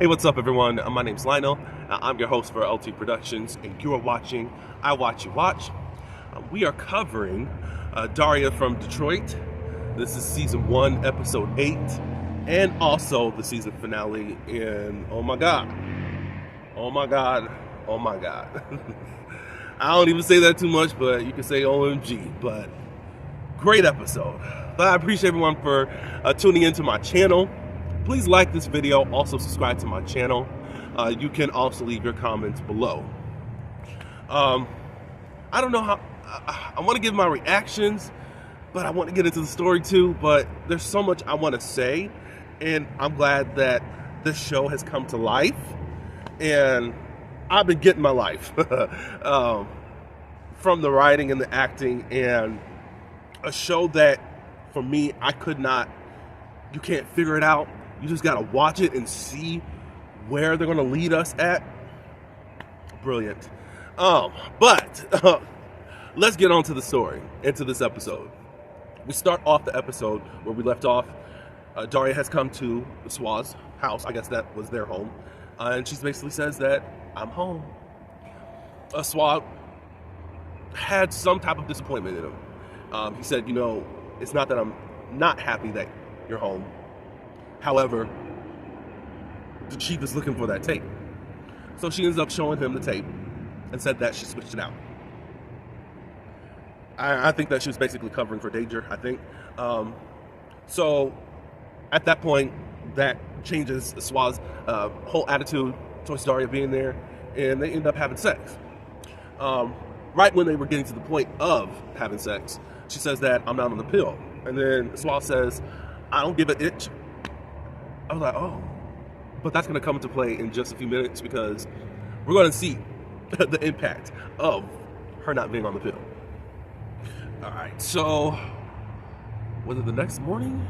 Hey, what's up, everyone? My name's Lionel. I'm your host for LT Productions, and you are watching I Watch You Watch. We are covering Diarra from Detroit. This is season 1, episode 8, and also the season finale. And oh my god, I don't even say that too much, but you can say OMG. But great episode. But I appreciate everyone for tuning into my channel. Please like this video, also subscribe to my channel. You can also leave your comments below. I don't know how, I want to give my reactions, but I want to get into the story too, but there's so much I want to say, and I'm glad that this show has come to life, and I've been getting my life from the writing and the acting, and a show that, for me, you can't figure it out. You just gotta watch it and see where they're gonna lead us at. Brilliant. But let's get on to the story, into this episode. We start off the episode where we left off. Diarra has come to Swa's house. I guess that was their home. And she basically says that, I'm home. Swa had some type of disappointment in him. He said, it's not that I'm not happy that you're home. However, the chief is looking for that tape. So she ends up showing him the tape and said that she switched it out. I think that she was basically covering for danger, I think. So at that point, that changes Swa's whole attitude towards Diarra being there, and they end up having sex. Right when they were getting to the point of having sex, she says that, I'm not on the pill. And then Swa says, I don't give an itch. I was like, oh, but that's going to come into play in just a few minutes, because we're going to see the impact of her not being on the pill. All right, so was it the next morning?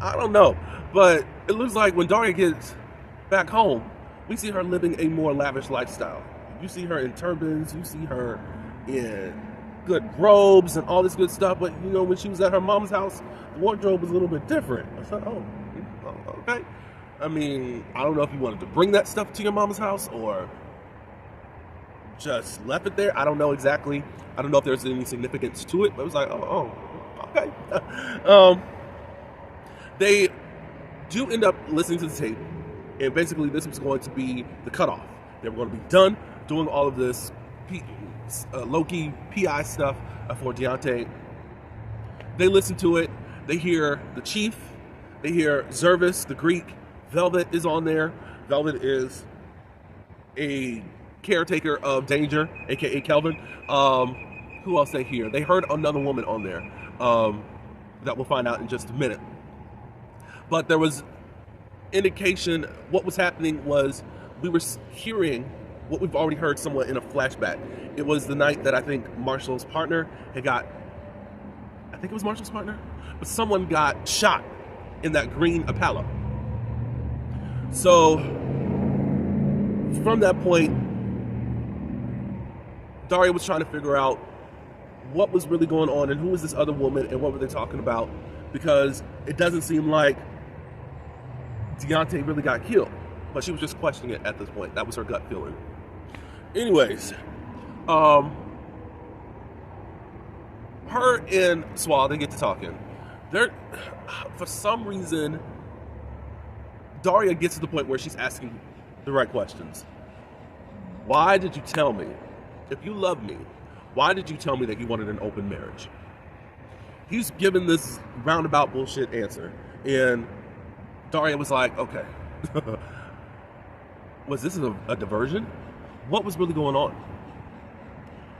I don't know, but it looks like when Diarra gets back home, we see her living a more lavish lifestyle. You see her in turbans, you see her in good robes and all this good stuff, but when she was at her mom's house, the wardrobe was a little bit different. I said, oh, okay. I mean, I don't know if you wanted to bring that stuff to your mom's house or just left it there. I don't know exactly. I don't know if there's any significance to it, but it was like, oh, okay. They do end up listening to the tape, and basically this was going to be the cutoff. They were going to be done doing all of this low-key PI stuff for Deontay. They listen to it. They hear the chief. They hear Zervis, the Greek. Velvet is on there. Velvet is a caretaker of Danger, aka Kelvin. Who else they hear? They heard another woman on there that we'll find out in just a minute. But there was indication. What was happening was we were hearing what we've already heard somewhat in a flashback. It was the night that I think Marshall's partner had got, I think it was Marshall's partner, but someone got shot in that green Impala. So from that point, Diarra was trying to figure out what was really going on and who was this other woman and what were they talking about, because it doesn't seem like Deontay really got killed, but she was just questioning it at this point. That was her gut feeling. Anyways, her and Swa, they get to talking. For some reason, Diarra gets to the point where she's asking the right questions. Why did you tell me? If you love me, why did you tell me that you wanted an open marriage? He's given this roundabout bullshit answer, and Diarra was like, okay, was this a diversion? What was really going on?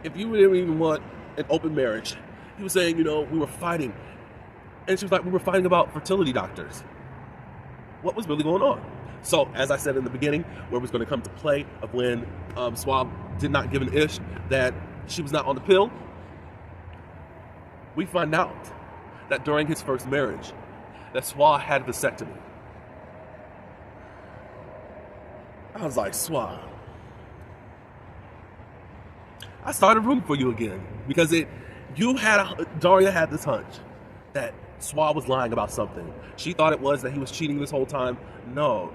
If you didn't even want an open marriage, he was saying, we were fighting. And she was like, we were fighting about fertility doctors. What was really going on? So, as I said in the beginning, where it was going to come to play of when Swab did not give an ish that she was not on the pill, we find out that during his first marriage, that Swab had a vasectomy. I was like, Swab, I started rooting for you again, because Diarra had this hunch that Swab was lying about something. She thought it was that he was cheating this whole time. No.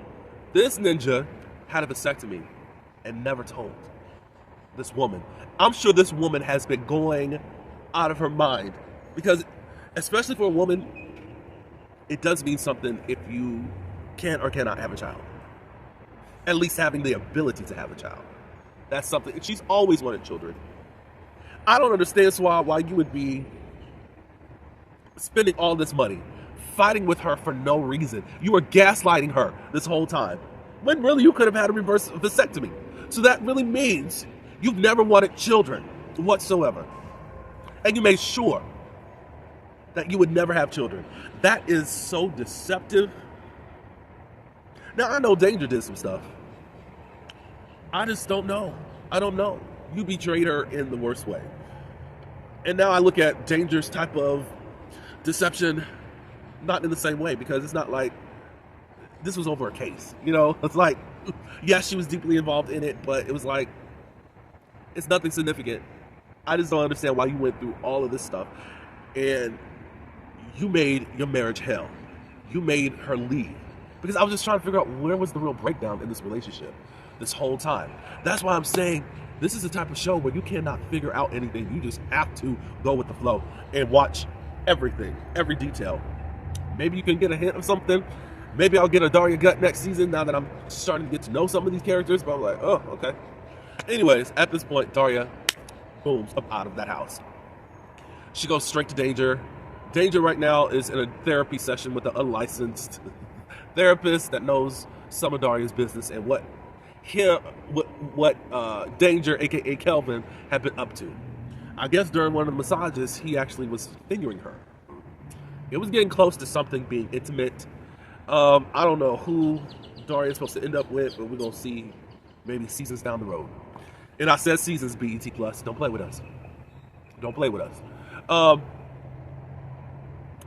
This ninja had a vasectomy and never told this woman. I'm sure this woman has been going out of her mind because, especially for a woman, it does mean something if you can or cannot have a child. At least having the ability to have a child. That's something. She's always wanted children. I don't understand, Swab, why you would be spending all this money, fighting with her for no reason. You were gaslighting her this whole time, when really you could have had a reverse vasectomy. So that really means you've never wanted children whatsoever. And you made sure that you would never have children. That is so deceptive. Now, I know Danger did some stuff. I just don't know. I don't know. You betrayed her in the worst way. And now I look at Danger's type of deception not in the same way, because it's not like this was over a case. You know, it's like, yes, she was deeply involved in it, but it was like, it's nothing significant. I just don't understand why you went through all of this stuff and you made your marriage hell. You made her leave. Because I was just trying to figure out where was the real breakdown in this relationship this whole time. That's why I'm saying this is the type of show where you cannot figure out anything. You just have to go with the flow and watch everything, every detail. Maybe you can get a hint of something. Maybe I'll get a Diarra gut next season now that I'm starting to get to know some of these characters. But I'm like, oh, okay. Anyways, at this point, Diarra booms up out of that house. She goes straight to Danger. Danger right now is in a therapy session with an unlicensed therapist that knows some of Diarra's business and what Danger, aka Kelvin, had been up to. I guess during one of the massages, he actually was fingering her. It was getting close to something being intimate. I don't know who Diarra is supposed to end up with, but we're gonna see maybe seasons down the road. And I said seasons, BET Plus. Don't play with us. Don't play with us.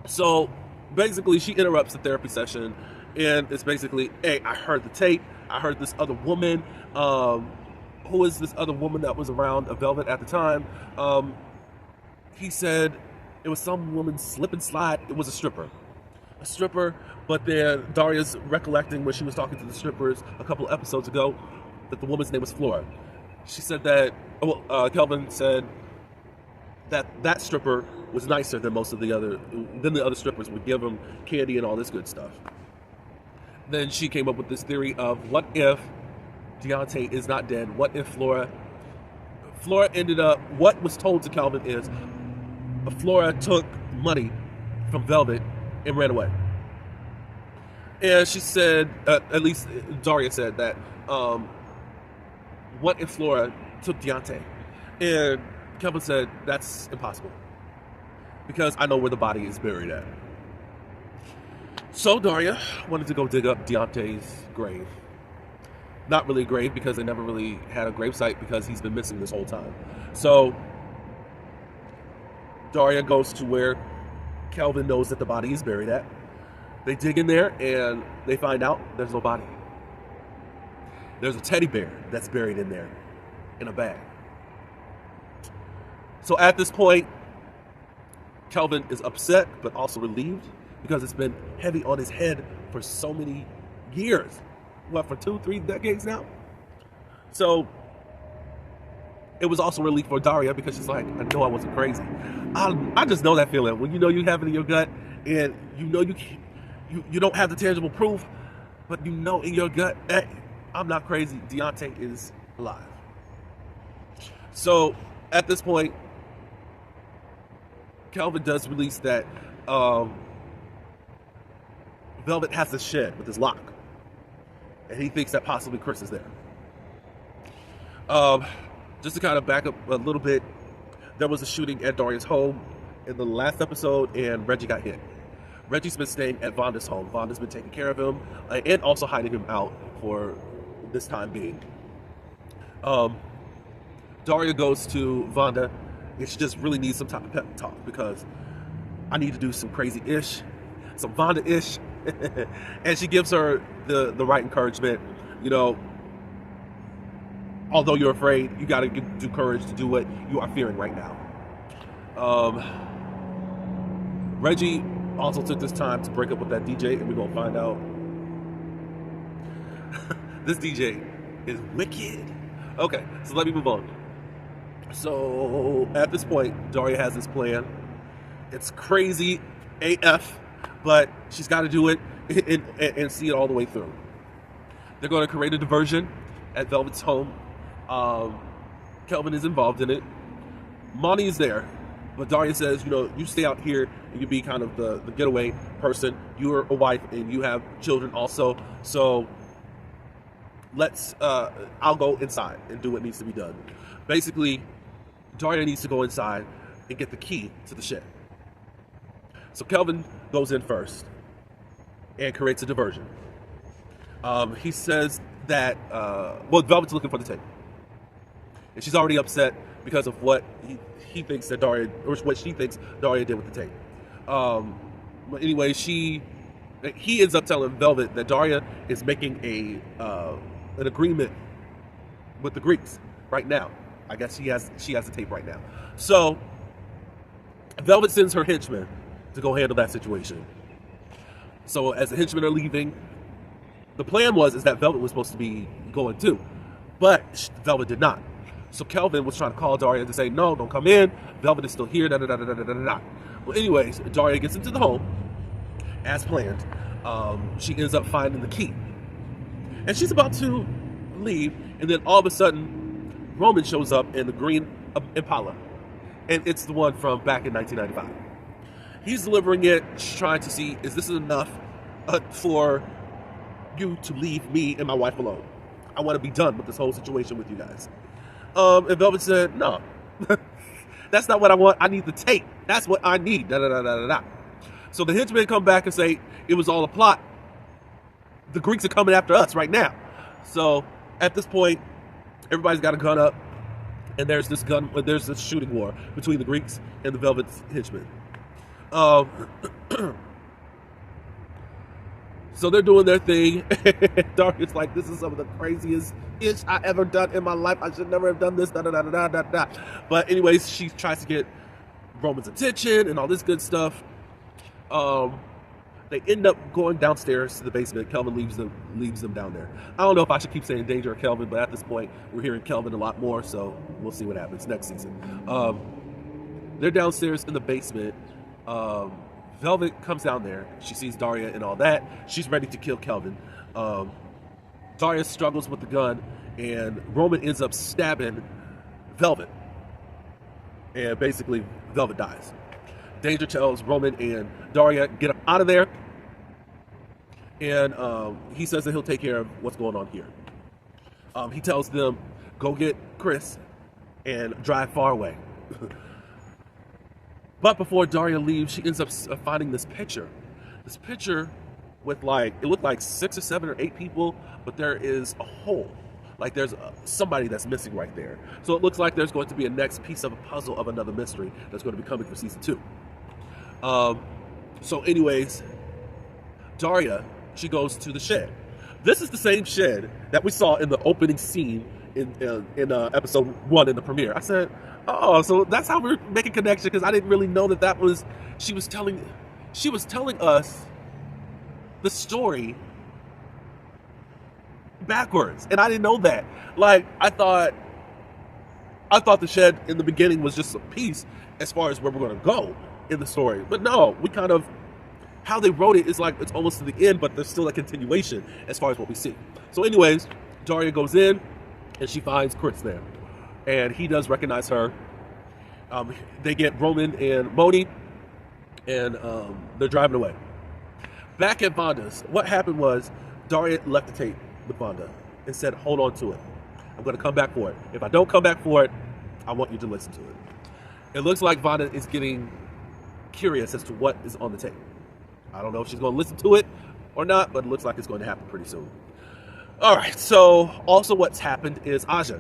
So basically, she interrupts the therapy session, and it's basically, hey, I heard the tape. I heard this other woman. Who is this other woman that was around a Velvet at the time? He said it was some woman slip and slide. It was a stripper. But then Diarra's recollecting when she was talking to the strippers a couple of episodes ago that the woman's name was Flora. She said that, Kelvin said that stripper was nicer than the other strippers would give him candy and all this good stuff. Then she came up with this theory of what if Deontay is not dead? What if Flora ended up, what was told to Kelvin is Flora took money from Velvet and ran away. And she said, at least Diarra said that, what if Flora took Deontay? And Kelvin said, that's impossible. Because I know where the body is buried at. So Diarra wanted to go dig up Deontay's grave. Not really a grave, because they never really had a gravesite, because he's been missing this whole time. So Diarra goes to where Kelvin knows that the body is buried at. They dig in there and they find out there's no body. There's a teddy bear that's buried in there in a bag. So at this point, Kelvin is upset but also relieved, because it's been heavy on his head for so many years. What, for 2-3 decades now? So it was also relief for Diarra, because she's like, I know I wasn't crazy. I just know that feeling when you know you have it in your gut and you know you don't have the tangible proof, but you know in your gut, hey, I'm not crazy. Deontay is alive. So at this point, Kelvin does release that Velvet has a shed with his lock, and he thinks that possibly Chris is there. Just to kind of back up a little bit, there was a shooting at Diarra's home in the last episode, and Reggie got hit. Reggie's been staying at Vonda's home. Vonda's been taking care of him and also hiding him out for this time being. Diarra goes to Vonda, and she just really needs some type of pep talk, because I need to do some crazy-ish, some Vonda-ish. And she gives her the right encouragement. You know, although you're afraid, you got to do courage to do what you are fearing right now. Reggie also took this time to break up with that DJ, and we're gonna find out this DJ is wicked. Okay, so let me move on. So at this point, Diarra has this plan. It's crazy AF, but she's got to do it and see it all the way through. They're going to create a diversion at Velvet's home. Kelvin is involved in it. Monty is there, but Diarra says, you stay out here and you be kind of the getaway person. You're a wife and you have children also. So I'll go inside and do what needs to be done. Basically, Diarra needs to go inside and get the key to the shed. So Kelvin goes in first and creates a diversion. He says that, Velvet's looking for the tape. And she's already upset because of what he thinks that Diarra, or what she thinks Diarra did with the tape. But anyway, he ends up telling Velvet that Diarra is making an agreement with the Greeks right now. I guess she has the tape right now. So Velvet sends her henchmen to go handle that situation. So as the henchmen are leaving, the plan is that Velvet was supposed to be going too, but Velvet did not. So Kelvin was trying to call Diarra to say, no, don't come in. Velvet is still here. Da, da, da, da, da, da, da. Well, anyways, Diarra gets into the home as planned. She ends up finding the key, and she's about to leave, and then all of a sudden, Roman shows up in the green Impala, and it's the one from back in 1995. He's delivering it, trying to see, is this enough for you to leave me and my wife alone? I want to be done with this whole situation with you guys. And Velvet said, no, that's not what I want. I need the tape. That's what I need. Da, da, da, da, da. So the henchmen come back and say, it was all a plot. The Greeks are coming after us right now. So at this point, everybody's got a gun up, and there's this shooting war between the Greeks and the Velvet's henchmen. So they're doing their thing. Diarra's like, this is some of the craziest ish I ever done in my life. I should never have done this. Da, da, da, da, da, da. But anyways, she tries to get Roman's attention and all this good stuff. They end up going downstairs to the basement. Kelvin leaves them down there. I don't know if I should keep saying Danger or Kelvin, but at this point, we're hearing Kelvin a lot more, so we'll see what happens next season. They're downstairs in the basement. Velvet comes down there. She sees Diarra and all that. She's ready to kill Kelvin. Diarra struggles with the gun, and Roman ends up stabbing Velvet. And basically, Velvet dies. Danger tells Roman and Diarra, get out of there. And he says that he'll take care of what's going on here. He tells them, go get Chris and drive far away. But before Diarra leaves, she ends up finding this picture. This picture with it looked like 6 or 7 or 8 people, but there is a hole. Like there's somebody that's missing right there. So it looks like there's going to be a next piece of a puzzle of another mystery that's going to be coming for season 2. So anyways, Diarra, she goes to the shed. This is the same shed that we saw in the opening scene in episode 1 in the premiere. I said, oh, so that's how we're making connection, because I didn't really know that was she was telling us the story backwards, and I didn't know that. Like I thought the shed in the beginning was just a piece as far as where we're going to go in the story, but no, we kind of, how they wrote it is like it's almost to the end, but there's still a continuation as far as what we see. So anyways, Diarra goes in and she finds Chris there, and he does recognize her. They get Roman and Moni, and they're driving away. Back at Vonda's, what happened was Diarra left the tape with Vonda and said, hold on to it. I'm going to come back for it. If I don't come back for it, I want you to listen to it. It looks like Vonda is getting curious as to what is on the tape. I don't know if she's going to listen to it or not, but it looks like it's going to happen pretty soon. All right, so also what's happened is Aja.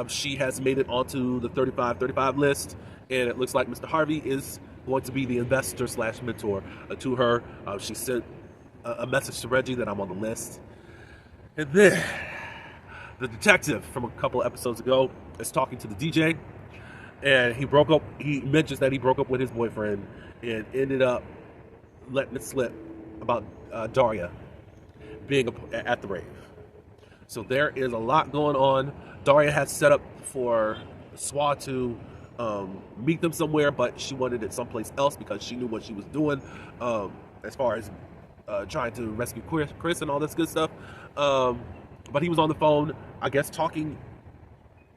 She has made it onto the 35-35 list, and it looks like Mr. Harvey is going to be the investor / mentor to her. She sent a message to Reggie that I'm on the list. And then the detective from a couple of episodes ago is talking to the DJ, and he mentions that he broke up with his boyfriend and ended up letting it slip about Daria being at the rave. So there is a lot going on. Daria had set up for Swa to meet them somewhere, but she wanted it someplace else because she knew what she was doing as far as trying to rescue Chris and all this good stuff. But he was on the phone, I guess, talking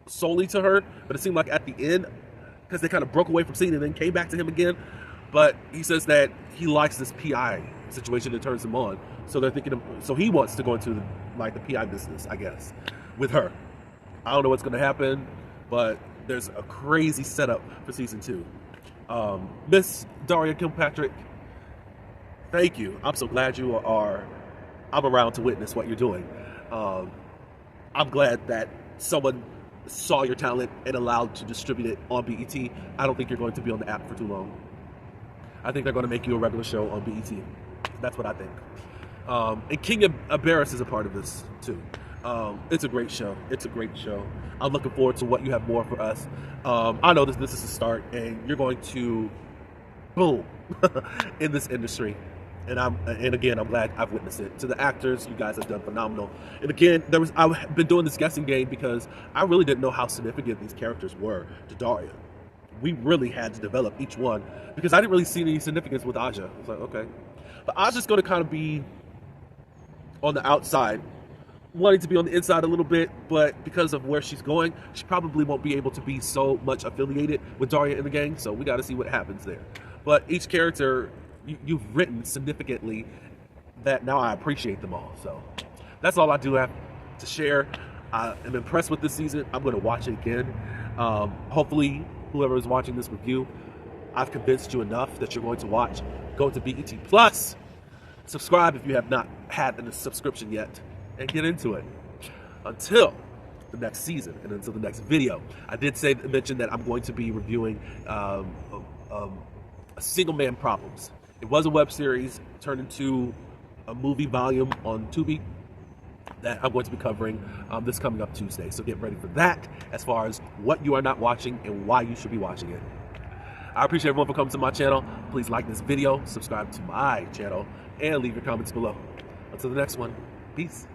solely to her. But it seemed like at the end, because they kind of broke away from scene and then came back to him again. But he says that he likes this PI situation that turns him on. So they're thinking, so he wants to go into like the PI business, I guess, with her. I don't know what's going to happen, but there's a crazy setup for season 2. Miss Daria Kilpatrick, thank you. I'm so glad I'm around to witness what you're doing. I'm glad that someone saw your talent and allowed to distribute it on BET. I don't think you're going to be on the app for too long. I think they're going to make you a regular show on BET. That's what I think. And King Abaris is a part of this too. It's a great show. It's a great show. I'm looking forward to what you have more for us. I know this is a start, and you're going to boom in this industry. And again, I'm glad I've witnessed it. To the actors, you guys have done phenomenal. And again, I've been doing this guessing game because I really didn't know how significant these characters were to Daria. We really had to develop each one because I didn't really see any significance with Aja. I was like, okay. But Aja's going to kind of be on the outside, wanting to be on the inside a little bit, but because of where she's going, she probably won't be able to be so much affiliated with Daria in the gang, so we got to see what happens there. But each character you've written significantly that now I appreciate them all. So that's all I do have to share. I am impressed with this season. I'm going to watch it again. Hopefully, whoever is watching this review, I've convinced you enough that you're going to watch. Go to BET Plus. Subscribe if you have not had a subscription yet, and get into it. Until the next season and until the next video. I did mention that I'm going to be reviewing Single Man Problems. It was a web series turned into a movie volume on Tubi that I'm going to be covering this coming up Tuesday. So get ready for that as far as what you are not watching and why you should be watching it. I appreciate everyone for coming to my channel. Please like this video, subscribe to my channel, and leave your comments below. Until the next one, peace.